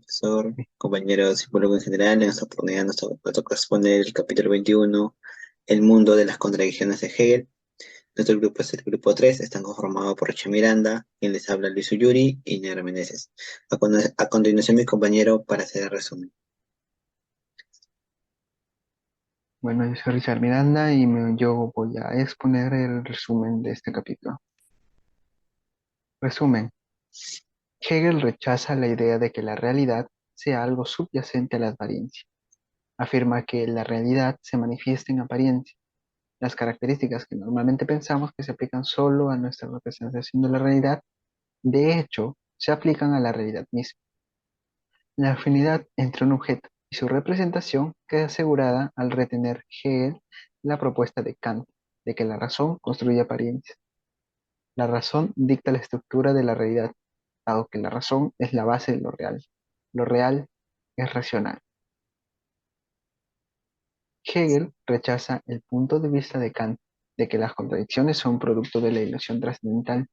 Profesor, compañeros psicólogos en general, en esta oportunidad nos toca exponer el capítulo 21, El mundo de las contradicciones de Hegel. Nuestro grupo es el grupo 3, están conformados por Rocha Miranda, quien les habla Luis Uyuri y Negra Meneses. A continuación mi compañero para hacer el resumen. Bueno, yo soy Richard Miranda y yo voy a exponer el resumen de este capítulo. Resumen. Hegel rechaza la idea de que la realidad sea algo subyacente a la apariencia. Afirma que la realidad se manifiesta en apariencia. Las características que normalmente pensamos que se aplican solo a nuestra representación de la realidad, de hecho, se aplican a la realidad misma. La afinidad entre un objeto y su representación queda asegurada al retener Hegel la propuesta de Kant de que la razón construye apariencias. La razón dicta la estructura de la realidad, dado que la razón es la base de lo real. Lo real es racional. Hegel rechaza el punto de vista de Kant de que las contradicciones son producto de la ilusión trascendental.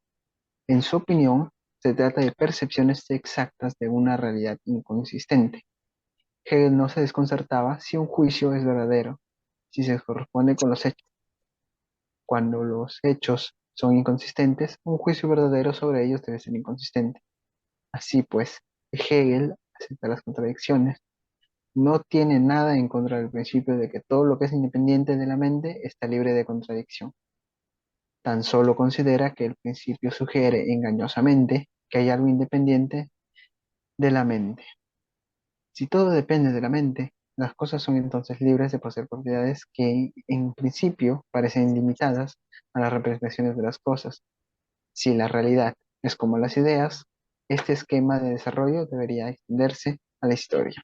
En su opinión, se trata de percepciones exactas de una realidad inconsistente. Hegel no se desconcertaba si un juicio es verdadero, si se corresponde con los hechos. Cuando los hechos son inconsistentes, un juicio verdadero sobre ellos debe ser inconsistente. Así pues, Hegel acepta las contradicciones. No tiene nada en contra del principio de que todo lo que es independiente de la mente está libre de contradicción. Tan solo considera que el principio sugiere engañosamente que hay algo independiente de la mente. Si todo depende de la mente, las cosas son entonces libres de poseer propiedades que en principio parecen limitadas a las representaciones de las cosas. Si la realidad es como las ideas, este esquema de desarrollo debería extenderse a la historia.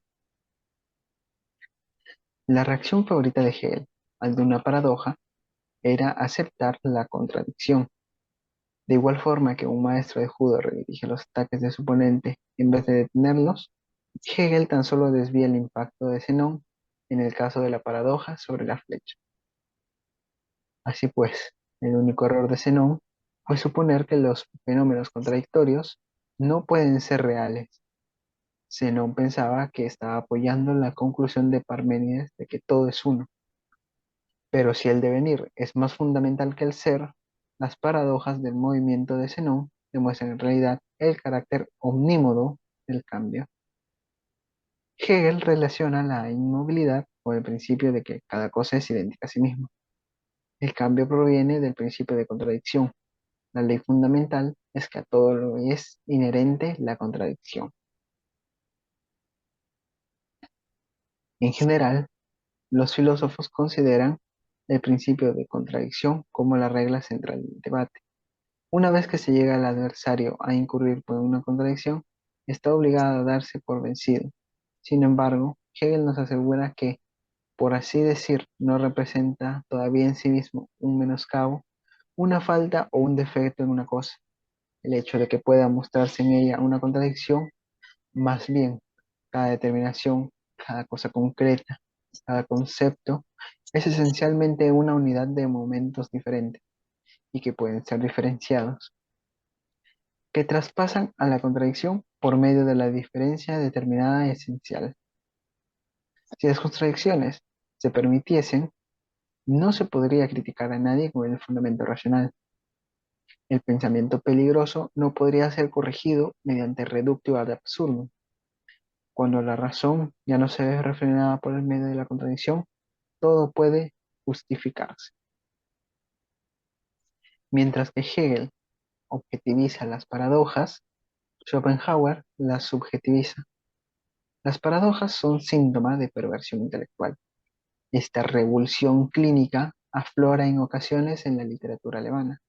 La reacción favorita de Hegel ante una paradoja era aceptar la contradicción. De igual forma que un maestro de judo redirige los ataques de su oponente en vez de detenerlos, Hegel tan solo desvía el impacto de Zenón en el caso de la paradoja sobre la flecha. Así pues, el único error de Zenón fue suponer que los fenómenos contradictorios no pueden ser reales. Zenón pensaba que estaba apoyando la conclusión de Parménides de que todo es uno. Pero si el devenir es más fundamental que el ser, las paradojas del movimiento de Zenón demuestran en realidad el carácter omnímodo del cambio. Hegel relaciona la inmovilidad con el principio de que cada cosa es idéntica a sí misma. El cambio proviene del principio de contradicción. La ley fundamental es que a todo lo es inherente la contradicción. En general, los filósofos consideran el principio de contradicción como la regla central del debate. Una vez que se llega al adversario a incurrir por una contradicción, está obligado a darse por vencido. Sin embargo, Hegel nos asegura que, por así decir, no representa todavía en sí mismo un menoscabo, una falta o un defecto en una cosa. El hecho de que pueda mostrarse en ella una contradicción, más bien, cada determinación, cada cosa concreta, cada concepto, es esencialmente una unidad de momentos diferentes y que pueden ser diferenciados, que traspasan a la contradicción por medio de la diferencia determinada esencial. Si las contradicciones se permitiesen, no se podría criticar a nadie con el fundamento racional. El pensamiento peligroso no podría ser corregido mediante reductio ad absurdum. Cuando la razón ya no se ve refrenada por el medio de la contradicción, todo puede justificarse. Mientras que Hegel objetiviza las paradojas, Schopenhauer las subjetiviza. Las paradojas son síntoma de perversión intelectual. Esta revulsión clínica aflora en ocasiones en la literatura alemana.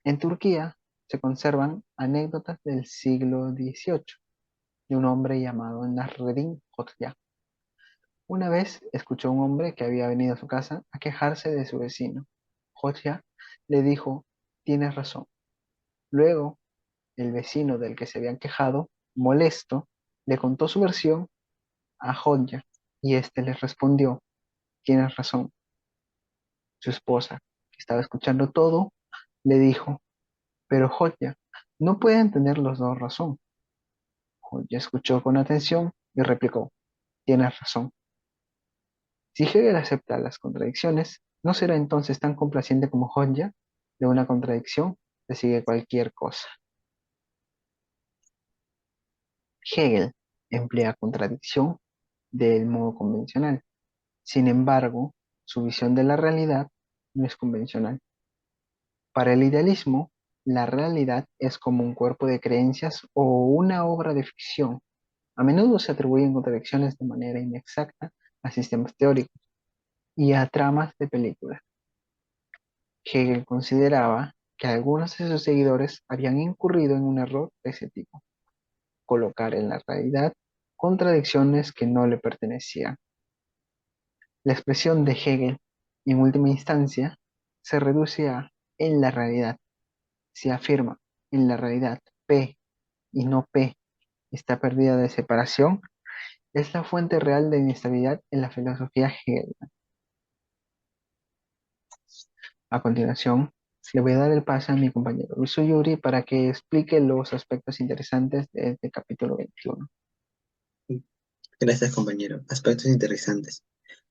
En Turquía se conservan anécdotas del siglo XVIII de un hombre llamado Nasreddin Hoxha. Una vez escuchó a un hombre que había venido a su casa a quejarse de su vecino. Hoxha le dijo: "Tienes razón". Luego, el vecino del que se habían quejado, molesto, le contó su versión a Hoxha y éste le respondió: "Tienes razón". Su esposa, que estaba escuchando todo, le dijo: "Pero Hoxha, no pueden tener los dos razón". Hodge escuchó con atención y replicó, tienes razón. Si Hegel acepta las contradicciones, ¿no será entonces tan complaciente como Hodge? De una contradicción se sigue cualquier cosa. Hegel emplea contradicción del modo convencional. Sin embargo, su visión de la realidad no es convencional. Para el idealismo, la realidad es como un cuerpo de creencias o una obra de ficción. A menudo se atribuyen contradicciones de manera inexacta a sistemas teóricos y a tramas de películas. Hegel consideraba que algunos de sus seguidores habían incurrido en un error de ese tipo, colocar en la realidad contradicciones que no le pertenecían. La expresión de Hegel, en última instancia, se reduce a en la realidad. Si afirma en la realidad P y no P está perdida de separación, es la fuente real de inestabilidad en la filosofía hegeliana. A continuación, le voy a dar el pase a mi compañero Luis Uyuri para que explique los aspectos interesantes de este capítulo 21. Gracias, compañero. Aspectos interesantes.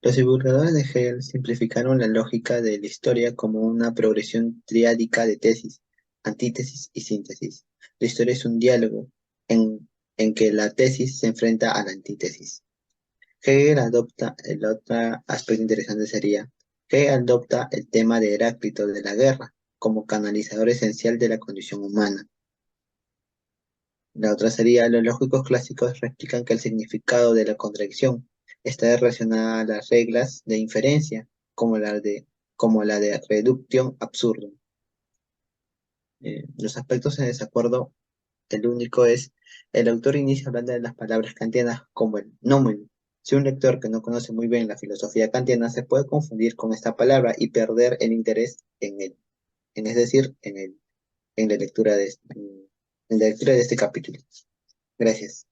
Los divulgadores de Hegel simplificaron la lógica de la historia como una progresión triádica de tesis, antítesis y síntesis. La historia es un diálogo en que la tesis se enfrenta a la antítesis. Hegel adopta, el otro aspecto interesante sería, Hegel adopta el tema de Heráclito de la guerra como canalizador esencial de la condición humana. La otra sería, los lógicos clásicos explican que el significado de la contradicción está relacionada a las reglas de inferencia, como la de reducción absurdum. Los aspectos en desacuerdo, el único es, el autor inicia hablando de las palabras kantianas como el nomen. Si un lector que no conoce muy bien la filosofía kantiana se puede confundir con esta palabra y perder el interés en él, es decir, en la lectura de este capítulo. Gracias.